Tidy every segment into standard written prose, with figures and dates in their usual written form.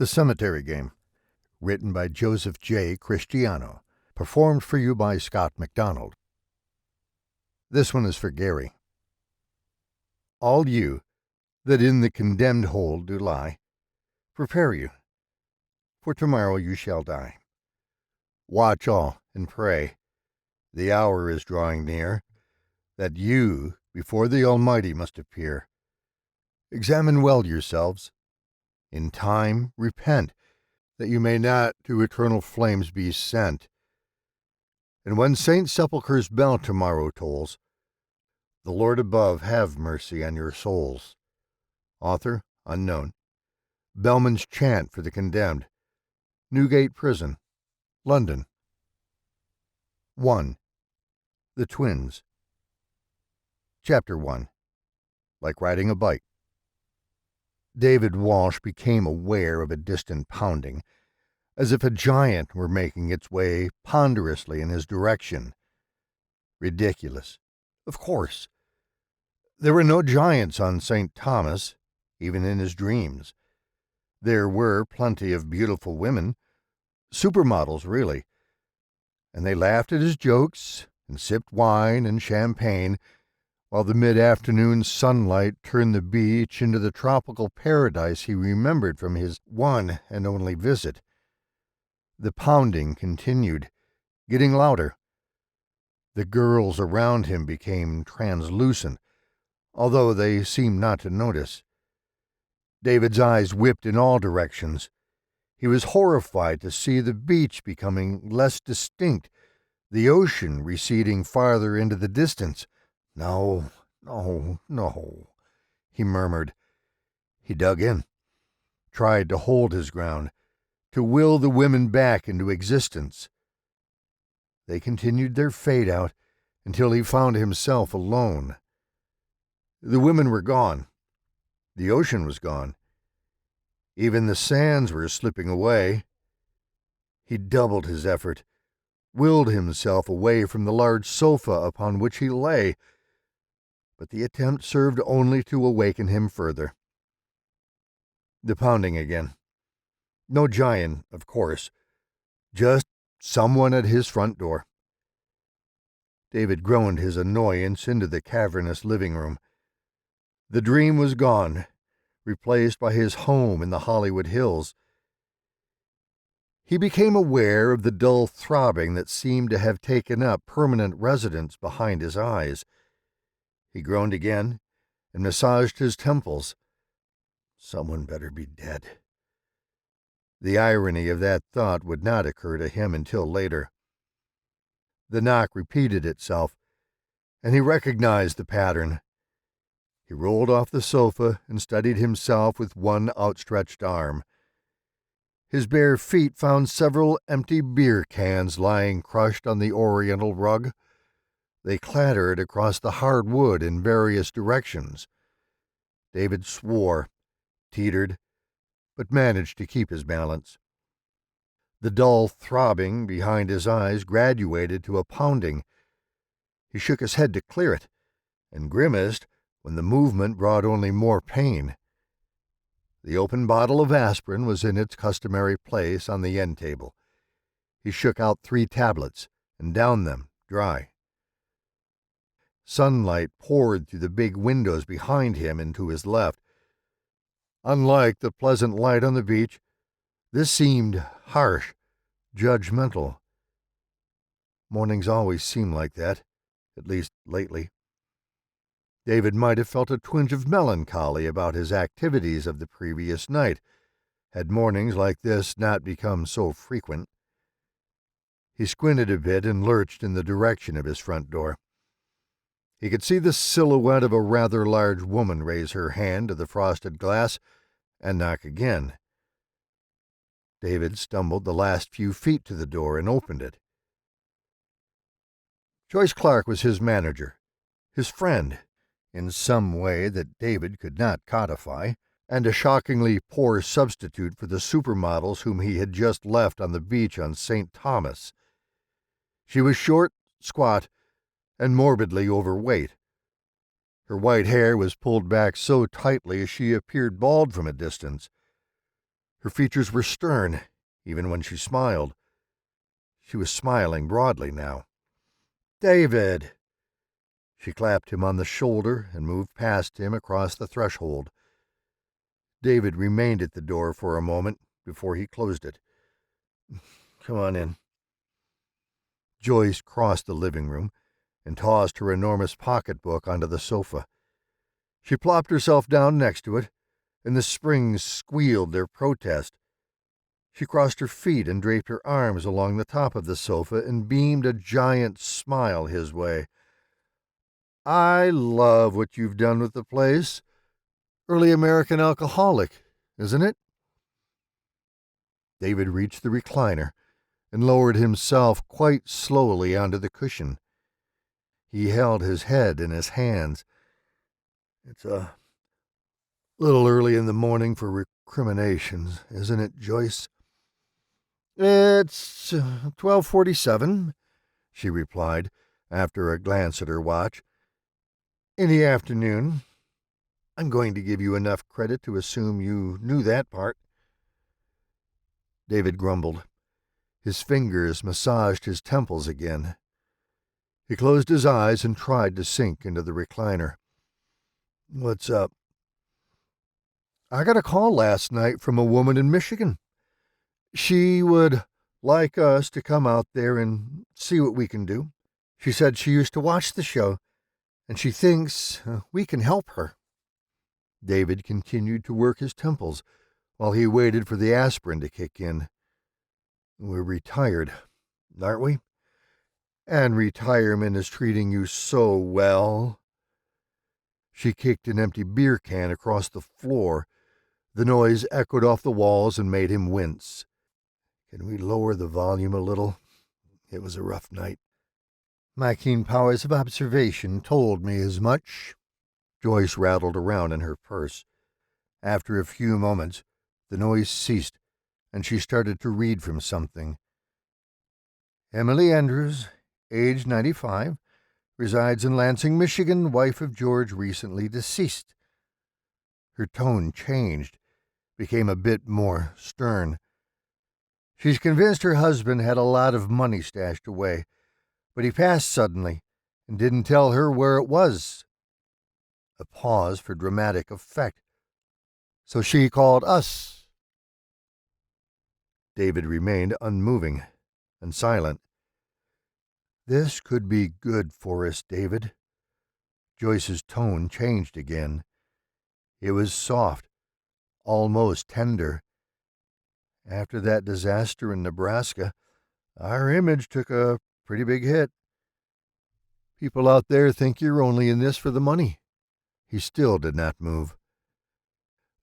The Cemetery Game, written by Joseph J. Christiano, performed for you by Scott MacDonald. This one is for Gary. All you that in the condemned hold do lie, prepare you, for tomorrow you shall die. Watch all and pray. The hour is drawing near, that you before the Almighty must appear. Examine well yourselves. In time repent, that you may not to eternal flames be sent. And when Saint Sepulchre's bell tomorrow tolls, the Lord above have mercy on your souls. Author unknown. Bellman's Chant for the Condemned. Newgate Prison, London. 1. The Twins. Chapter 1. Like riding a bike. David Walsh became aware of a distant pounding, as if a giant were making its way ponderously in his direction. Ridiculous. Of course. There were no giants on St. Thomas, even in his dreams. There were plenty of beautiful women, supermodels really, and they laughed at his jokes and sipped wine and champagne, while the mid-afternoon sunlight turned the beach into the tropical paradise he remembered from his one and only visit. The pounding continued, getting louder. The girls around him became translucent, although they seemed not to notice. David's eyes whipped in all directions. He was horrified to see the beach becoming less distinct, the ocean receding farther into the distance. No, he murmured. He dug in, tried to hold his ground, to will the women back into existence. They continued their fade-out until he found himself alone. The women were gone. The ocean was gone. Even the sands were slipping away. He doubled his effort, willed himself away from the large sofa upon which he lay, but the attempt served only to awaken him further. The pounding again. No giant, of course, just someone at his front door. David groaned his annoyance into the cavernous living room. The dream was gone, replaced by his home in the Hollywood Hills. He became aware of the dull throbbing that seemed to have taken up permanent residence behind his eyes. He groaned again and massaged his temples. Someone better be dead. The irony of that thought would not occur to him until later. The knock repeated itself, and he recognized the pattern. He rolled off the sofa and steadied himself with one outstretched arm. His bare feet found several empty beer cans lying crushed on the oriental rug. They clattered across the hard wood in various directions. David swore, teetered, but managed to keep his balance. The dull throbbing behind his eyes graduated to a pounding. He shook his head to clear it, and grimaced when the movement brought only more pain. The open bottle of aspirin was in its customary place on the end table. He shook out 3 tablets and downed them dry. Sunlight poured through the big windows behind him and to his left. Unlike the pleasant light on the beach, this seemed harsh, judgmental. Mornings always seemed like that, at least lately. David might have felt a twinge of melancholy about his activities of the previous night, had mornings like this not become so frequent. He squinted a bit and lurched in the direction of his front door. He could see the silhouette of a rather large woman raise her hand to the frosted glass and knock again. David stumbled the last few feet to the door and opened it. Joyce Clark was his manager, his friend, in some way that David could not codify, and a shockingly poor substitute for the supermodels whom he had just left on the beach on St. Thomas. She was short, squat, and morbidly overweight. Her white hair was pulled back so tightly she appeared bald from a distance. Her features were stern, even when she smiled. She was smiling broadly now. "David!" She clapped him on the shoulder and moved past him across the threshold. David remained at the door for a moment before he closed it. "Come on in." Joyce crossed the living room and tossed her enormous pocketbook onto the sofa. She plopped herself down next to it, and the springs squealed their protest. She crossed her feet and draped her arms along the top of the sofa and beamed a giant smile his way. "I love what you've done with the place. Early American alcoholic, isn't it?" David reached the recliner and lowered himself quite slowly onto the cushion. He held his head in his hands. "It's a little early in the morning for recriminations, isn't it, Joyce?" "It's 12:47, she replied, after a glance at her watch. "In the afternoon. I'm going to give you enough credit to assume you knew that part." David grumbled. His fingers massaged his temples again. He closed his eyes and tried to sink into the recliner. "What's up?" "I got a call last night from a woman in Michigan. She would like us to come out there and see what we can do. She said she used to watch the show, and she thinks we can help her." David continued to work his temples while he waited for the aspirin to kick in. "We're retired, aren't we? And retirement is treating you so well." She kicked an empty beer can across the floor. The noise echoed off the walls and made him wince. "Can we lower the volume a little? It was a rough night." "My keen powers of observation told me as much." Joyce rattled around in her purse. After a few moments, the noise ceased, and she started to read from something. "Emily Andrews, age 95, resides in Lansing, Michigan, wife of George, recently deceased." Her tone changed, became a bit more stern. "She's convinced her husband had a lot of money stashed away, but he passed suddenly and didn't tell her where it was." A pause for dramatic effect. "So she called us." David remained unmoving and silent. "This could be good for us, David." Joyce's tone changed again. It was soft, almost tender. "After that disaster in Nebraska, our image took a pretty big hit. People out there think you're only in this for the money." He still did not move.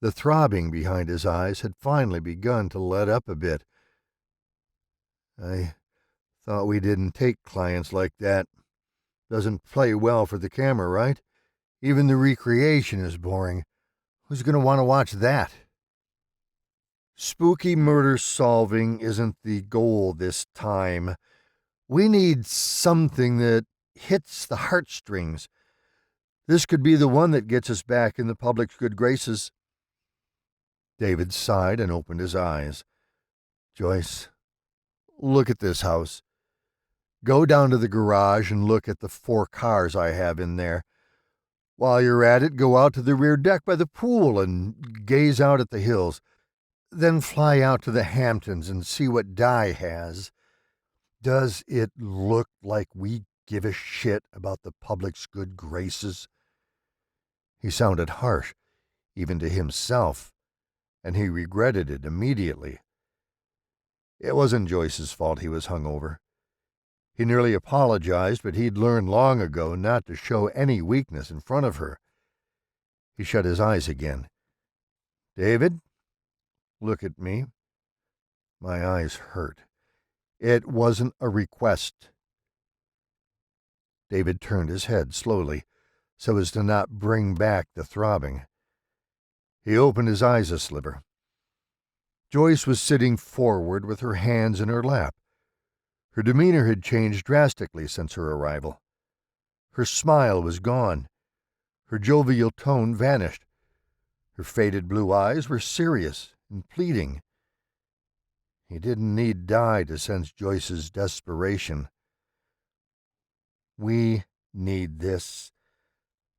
The throbbing behind his eyes had finally begun to let up a bit. "I thought we didn't take clients like that. Doesn't play well for the camera, right? Even the recreation is boring. Who's going to want to watch that?" "Spooky murder solving isn't the goal this time. We need something that hits the heartstrings. This could be the one that gets us back in the public's good graces." David sighed and opened his eyes. "Joyce, look at this house. Go down to the garage and look at the 4 cars I have in there. While you're at it, go out to the rear deck by the pool and gaze out at the hills. Then fly out to the Hamptons and see what Di has. Does it look like we give a shit about the public's good graces?" He sounded harsh, even to himself, and he regretted it immediately. It wasn't Joyce's fault he was hungover. He nearly apologized, but he'd learned long ago not to show any weakness in front of her. He shut his eyes again. "David, look at me." My eyes hurt. It wasn't a request. David turned his head slowly, so as to not bring back the throbbing. He opened his eyes a sliver. Joyce was sitting forward with her hands in her lap. Her demeanor had changed drastically since her arrival. Her smile was gone. Her jovial tone vanished. Her faded blue eyes were serious and pleading. He didn't need Di to sense Joyce's desperation. We need this.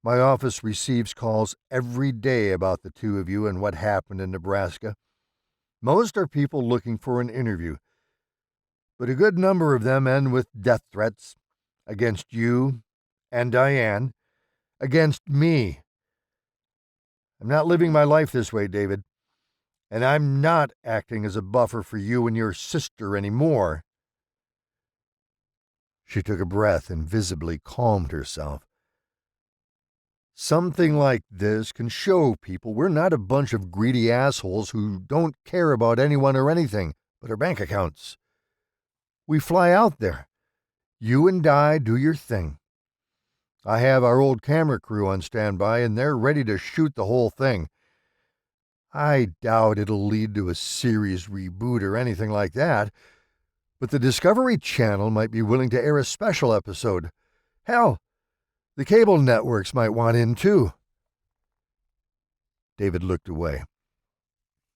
My office receives calls every day about the two of you and what happened in Nebraska. Most are people looking for an interview, but a good number of them end with death threats against you and Diane, against me. I'm not living my life this way, David, and I'm not acting as a buffer for you and your sister anymore. She took a breath and visibly calmed herself. Something like this can show people we're not a bunch of greedy assholes who don't care about anyone or anything but our bank accounts. We fly out there. You and Di do your thing. I have our old camera crew on standby, and they're ready to shoot the whole thing. I doubt it'll lead to a series reboot or anything like that, but the Discovery Channel might be willing to air a special episode. Hell, the cable networks might want in too. David looked away.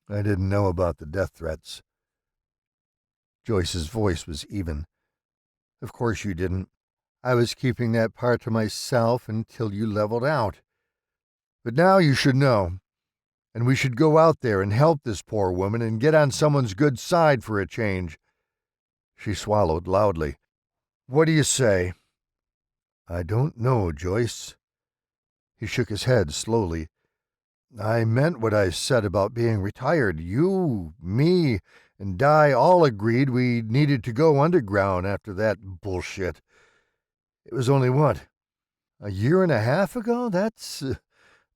I didn't know about the death threats. Joyce's voice was even. Of course you didn't. I was keeping that part to myself until you leveled out. But now you should know, and we should go out there and help this poor woman and get on someone's good side for a change. She swallowed loudly. What do you say? I don't know, Joyce. He shook his head slowly. I meant what I said about being retired. You, me, and Di all agreed we needed to go underground after that bullshit. It was only what? A year and a half ago? That's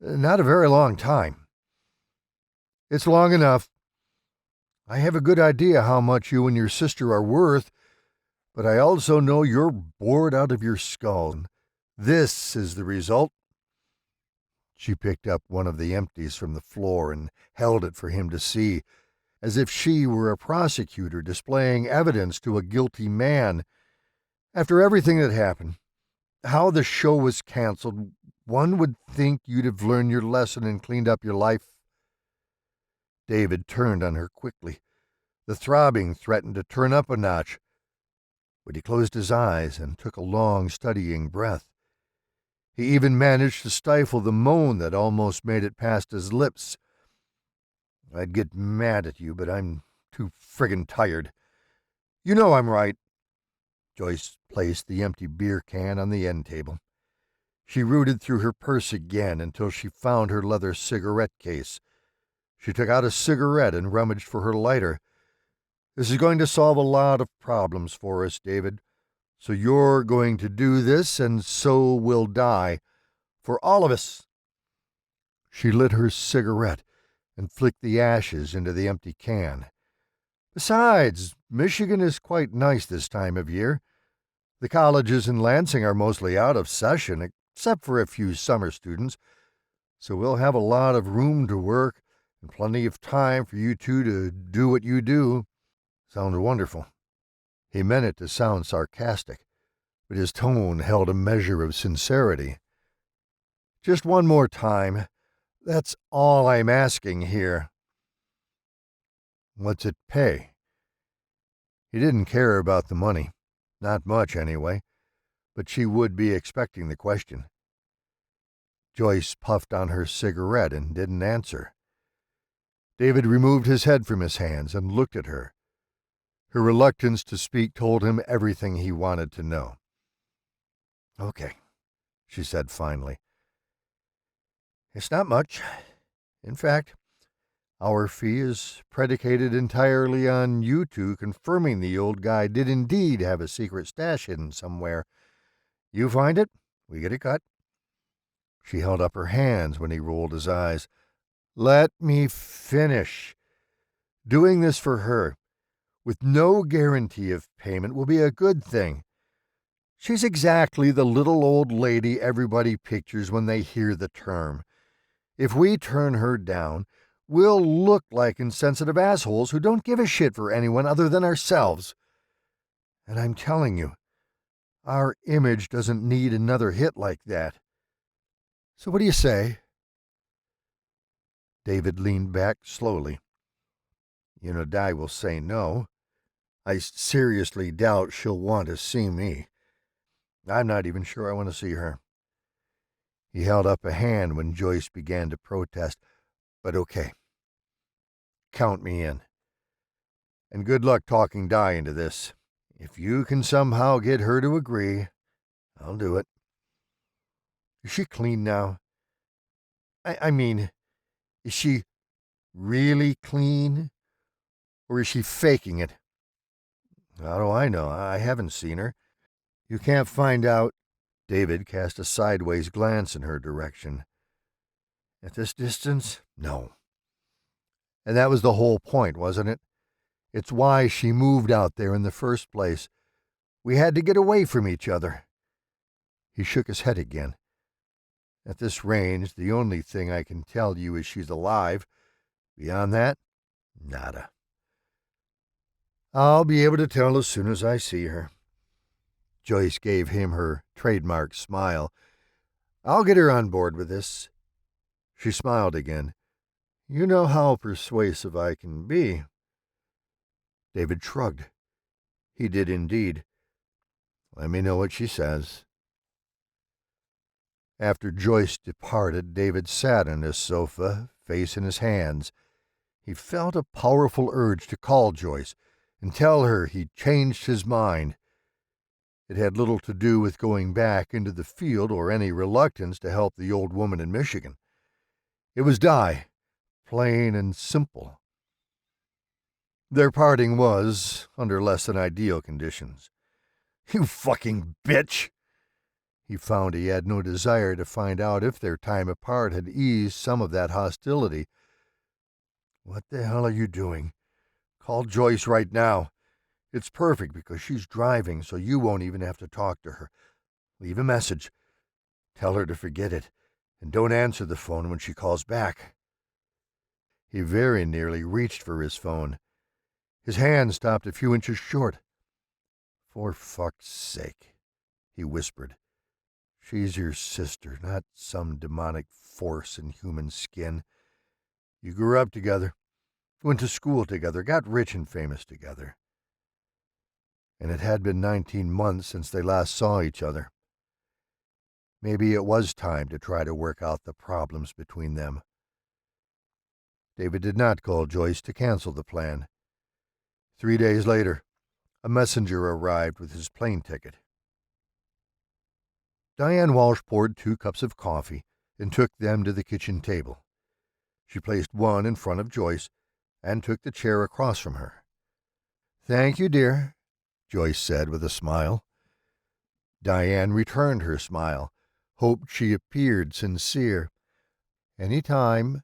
not a very long time. It's long enough. I have a good idea how much you and your sister are worth, but I also know you're bored out of your skull. This is the result. She picked up one of the empties from the floor and held it for him to see, as if she were a prosecutor displaying evidence to a guilty man. After everything that happened, how the show was canceled, one would think you'd have learned your lesson and cleaned up your life. David turned on her quickly. The throbbing threatened to turn up a notch, but he closed his eyes and took a long, studying breath. He even managed to stifle the moan that almost made it past his lips. I'd get mad at you, but I'm too friggin' tired. You know I'm right. Joyce placed the empty beer can on the end table. She rooted through her purse again until she found her leather cigarette case. She took out a cigarette and rummaged for her lighter. This is going to solve a lot of problems for us, David. So you're going to do this, and so will Di. For all of us. She lit her cigarette and flicked the ashes into the empty can. Besides, Michigan is quite nice this time of year. The colleges in Lansing are mostly out of session, except for a few summer students, so we'll have a lot of room to work and plenty of time for you two to do what you do. Sounds wonderful. He meant it to sound sarcastic, but his tone held a measure of sincerity. Just one more time. That's all I'm asking here. What's it pay? He didn't care about the money. Not much, anyway. But she would be expecting the question. Joyce puffed on her cigarette and didn't answer. David removed his head from his hands and looked at her. Her reluctance to speak told him everything he wanted to know. Okay, she said finally. It's not much. In fact, our fee is predicated entirely on you two confirming the old guy did indeed have a secret stash hidden somewhere. You find it, we get a cut. She held up her hands when he rolled his eyes. Let me finish. Doing this for her, with no guarantee of payment, will be a good thing. She's exactly the little old lady everybody pictures when they hear the term. If we turn her down, we'll look like insensitive assholes who don't give a shit for anyone other than ourselves. And I'm telling you, our image doesn't need another hit like that. So what do you say? David leaned back slowly. Di will say no. I seriously doubt she'll want to see me. I'm not even sure I want to see her." He held up a hand when Joyce began to protest. "But okay. Count me in. And good luck talking Di into this. If you can somehow get her to agree, I'll do it." "Is she clean now? I mean, is she really clean? Or is she faking it?" "How do I know? I haven't seen her." "You can't find out." David cast a sideways glance in her direction. "At this distance? No. And that was the whole point, wasn't it? It's why she moved out there in the first place. We had to get away from each other." He shook his head again. "At this range, the only thing I can tell you is she's alive. Beyond that, nada. I'll be able to tell as soon as I see her." Joyce gave him her trademark smile. "I'll get her on board with this." She smiled again. "You know how persuasive I can be." David shrugged. He did indeed. "Let me know what she says." After Joyce departed, David sat on his sofa, face in his hands. He felt a powerful urge to call Joyce and tell her he'd changed his mind. It had little to do with going back into the field or any reluctance to help the old woman in Michigan. It was Di, plain and simple. Their parting was under less than ideal conditions. "You fucking bitch!" He found he had no desire to find out if their time apart had eased some of that hostility. "What the hell are you doing? Call Joyce right now. It's perfect because she's driving, so you won't even have to talk to her. Leave a message. Tell her to forget it, and don't answer the phone when she calls back." He very nearly reached for his phone. His hand stopped a few inches short. "For fuck's sake," he whispered. "She's your sister, not some demonic force in human skin. You grew up together, went to school together, got rich and famous together. And it had been 19 months since they last saw each other. Maybe it was time to try to work out the problems between them." David did not call Joyce to cancel the plan. 3 days later, a messenger arrived with his plane ticket. Diane Walsh poured 2 cups of coffee and took them to the kitchen table. She placed one in front of Joyce and took the chair across from her. "Thank you, dear," Joyce said with a smile. Diane returned her smile, hoped she appeared sincere. "Any time."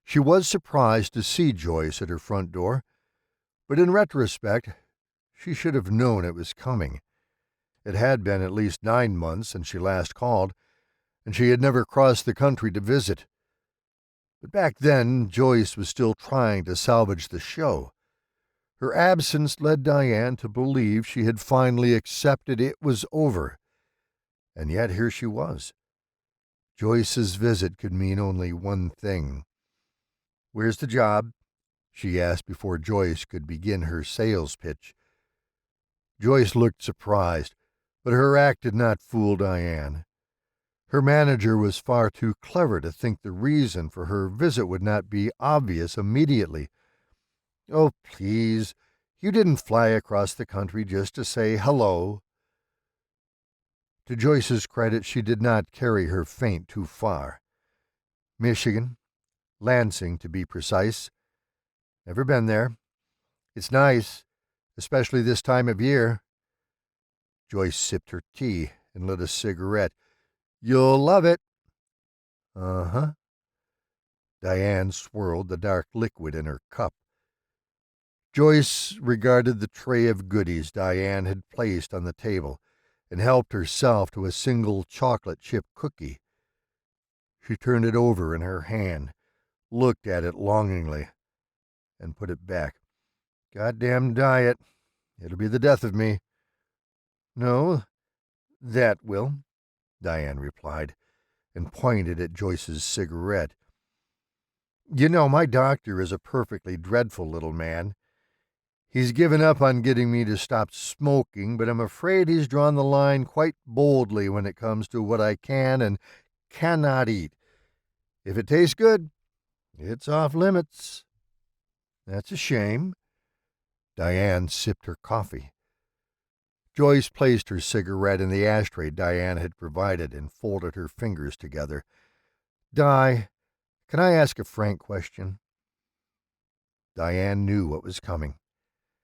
She was surprised to see Joyce at her front door, but in retrospect, she should have known it was coming. It had been at least 9 months since she last called, and she had never crossed the country to visit. But back then, Joyce was still trying to salvage the show. Her absence led Diane to believe she had finally accepted it was over. And yet here she was. Joyce's visit could mean only one thing. "Where's the job?" she asked before Joyce could begin her sales pitch. Joyce looked surprised, but her act did not fool Diane. Her manager was far too clever to think the reason for her visit would not be obvious immediately. "Oh, please, you didn't fly across the country just to say hello." To Joyce's credit, she did not carry her feint too far. "Michigan, Lansing to be precise. Never been there. It's nice, especially this time of year." Joyce sipped her tea and lit a cigarette. "You'll love it." "Uh-huh." Diane swirled the dark liquid in her cup. Joyce regarded the tray of goodies Diane had placed on the table and helped herself to a single chocolate chip cookie. She turned it over in her hand, looked at it longingly, and put it back. "Goddamn diet. It'll be the death of me." "No, that will," Diane replied, and pointed at Joyce's cigarette. You know, my doctor is a perfectly dreadful little man. He's given up on getting me to stop smoking, but I'm afraid he's drawn the line quite boldly when it comes to what I can and cannot eat. If it tastes good, it's off limits. That's a shame. Diane sipped her coffee. Joyce placed her cigarette in the ashtray Diane had provided and folded her fingers together. Di, can I ask a frank question? Diane knew what was coming.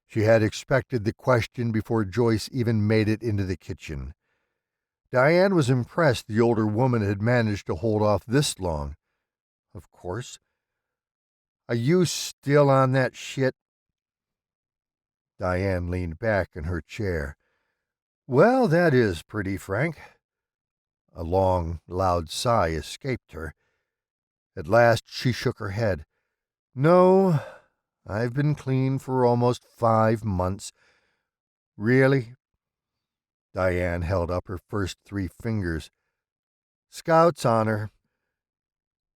She had expected the question before Joyce even made it into the kitchen. Diane was impressed the older woman had managed to hold off this long. Of course. Are you still on that shit? Diane leaned back in her chair. Well, that is pretty frank. A long, loud sigh escaped her. At last she shook her head. No, I've been clean for almost 5 months. Really? Diane held up her first 3 fingers. Scout's honor.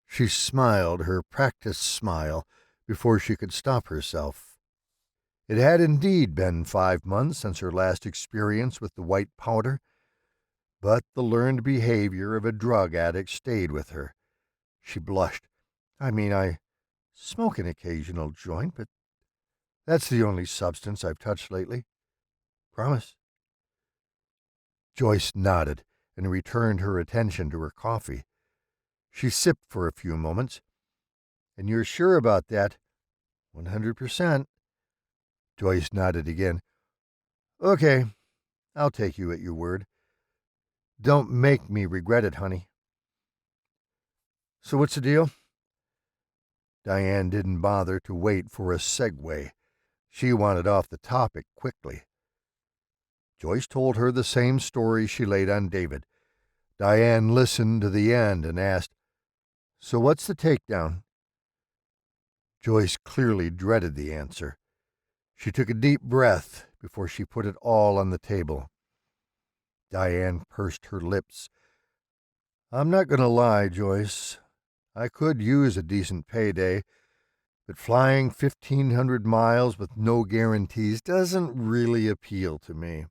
She smiled her practiced smile before she could stop herself. It had indeed been 5 months since her last experience with the white powder, but the learned behavior of a drug addict stayed with her. She blushed. I smoke an occasional joint, but that's the only substance I've touched lately. Promise. Joyce nodded and returned her attention to her coffee. She sipped for a few moments. And you're sure about that? 100%. Joyce nodded again. Okay, I'll take you at your word. Don't make me regret it, honey. So what's the deal? Diane didn't bother to wait for a segue. She wanted off the topic quickly. Joyce told her the same story she laid on David. Diane listened to the end and asked, So what's the takedown? Joyce clearly dreaded the answer. She took a deep breath before she put it all on the table. Diane pursed her lips. I'm not going to lie, Joyce. I could use a decent payday, but flying 1,500 miles with no guarantees doesn't really appeal to me.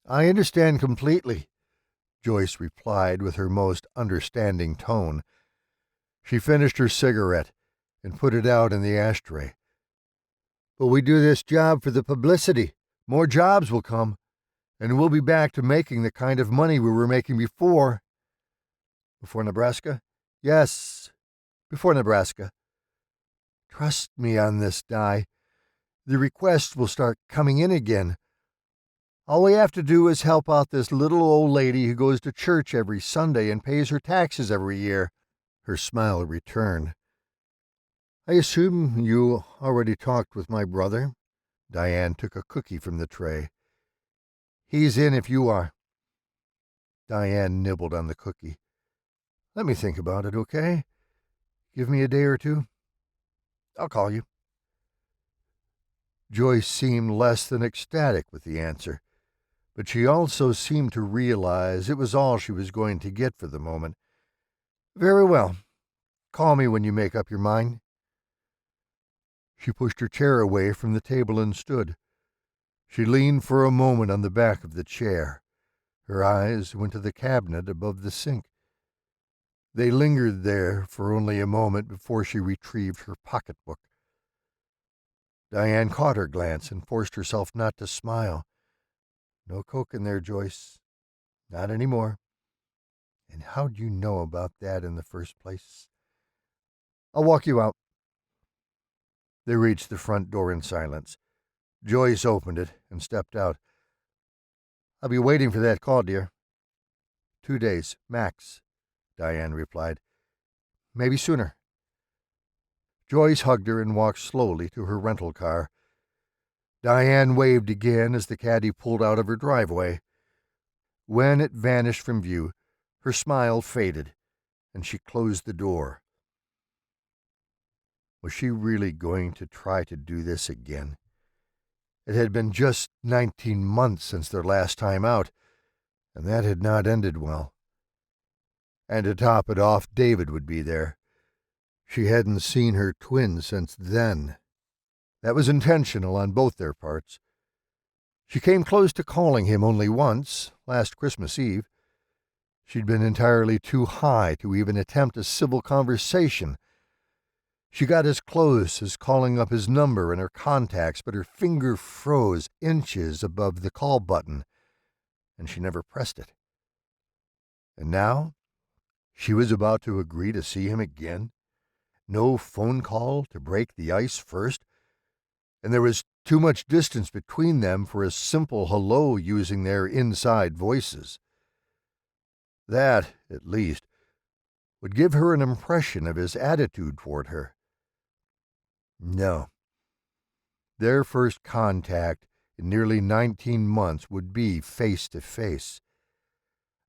I understand completely, Joyce replied with her most understanding tone. She finished her cigarette and put it out in the ashtray. But we do this job for the publicity. More jobs will come, and we'll be back to making the kind of money we were making before. Before Nebraska? Yes, before Nebraska. Trust me on this, Di. The requests will start coming in again. All we have to do is help out this little old lady who goes to church every Sunday and pays her taxes every year. Her smile returned. I assume you already talked with my brother? Diane took a cookie from the tray. He's in if you are. Diane nibbled on the cookie. Let me think about it, okay? Give me a day or two. I'll call you. Joyce seemed less than ecstatic with the answer, but she also seemed to realize it was all she was going to get for the moment. Very well. Call me when you make up your mind. She pushed her chair away from the table and stood. She leaned for a moment on the back of the chair. Her eyes went to the cabinet above the sink. They lingered there for only a moment before she retrieved her pocketbook. Diane caught her glance and forced herself not to smile. No coke in there, Joyce. Not anymore. And how'd you know about that in the first place? I'll walk you out. They reached the front door in silence. Joyce opened it and stepped out. I'll be waiting for that call, dear. 2 days, max, Diane replied. Maybe sooner. Joyce hugged her and walked slowly to her rental car. Diane waved again as the caddy pulled out of her driveway. When it vanished from view, her smile faded, and she closed the door. Was she really going to try to do this again? It had been just 19 months since their last time out, and that had not ended well. And to top it off, David would be there. She hadn't seen her twin since then. That was intentional on both their parts. She came close to calling him only once, last Christmas Eve. She'd been entirely too high to even attempt a civil conversation. She got as close as calling up his number in her contacts, but her finger froze inches above the call button, and she never pressed it. And now, she was about to agree to see him again. No phone call to break the ice first, and there was too much distance between them for a simple hello using their inside voices. That, at least, would give her an impression of his attitude toward her. No. Their first contact in nearly 19 months would be face to face.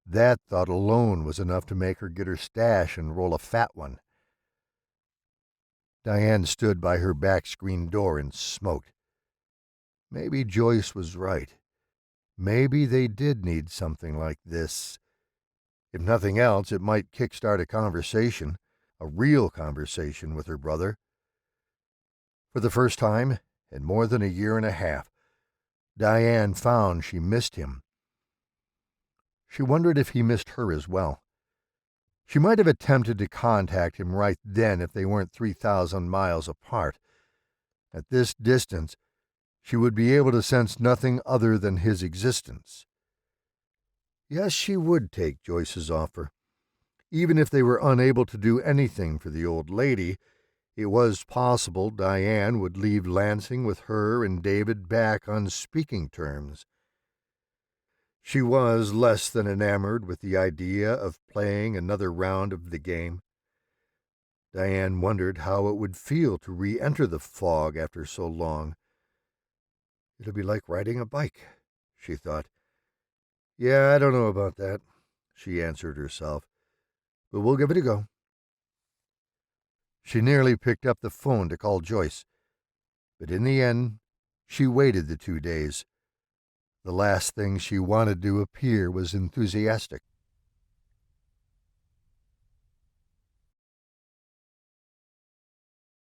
That thought alone was enough to make her get her stash and roll a fat one. Diane stood by her back screen door and smoked. Maybe Joyce was right. Maybe they did need something like this. If nothing else, it might kickstart a conversation, a real conversation with her brother. For the first time in more than a year and a half, Diane found she missed him. She wondered if he missed her as well. She might have attempted to contact him right then if they weren't 3,000 miles apart. At this distance, she would be able to sense nothing other than his existence. Yes, she would take Joyce's offer. Even if they were unable to do anything for the old lady, it was possible Diane would leave Lansing with her and David back on speaking terms. She was less than enamored with the idea of playing another round of the game. Diane wondered how it would feel to re-enter the fog after so long. It'll be like riding a bike, she thought. Yeah, I don't know about that, she answered herself, but we'll give it a go. She nearly picked up the phone to call Joyce, but in the end, she waited the 2 days. The last thing she wanted to appear was enthusiastic.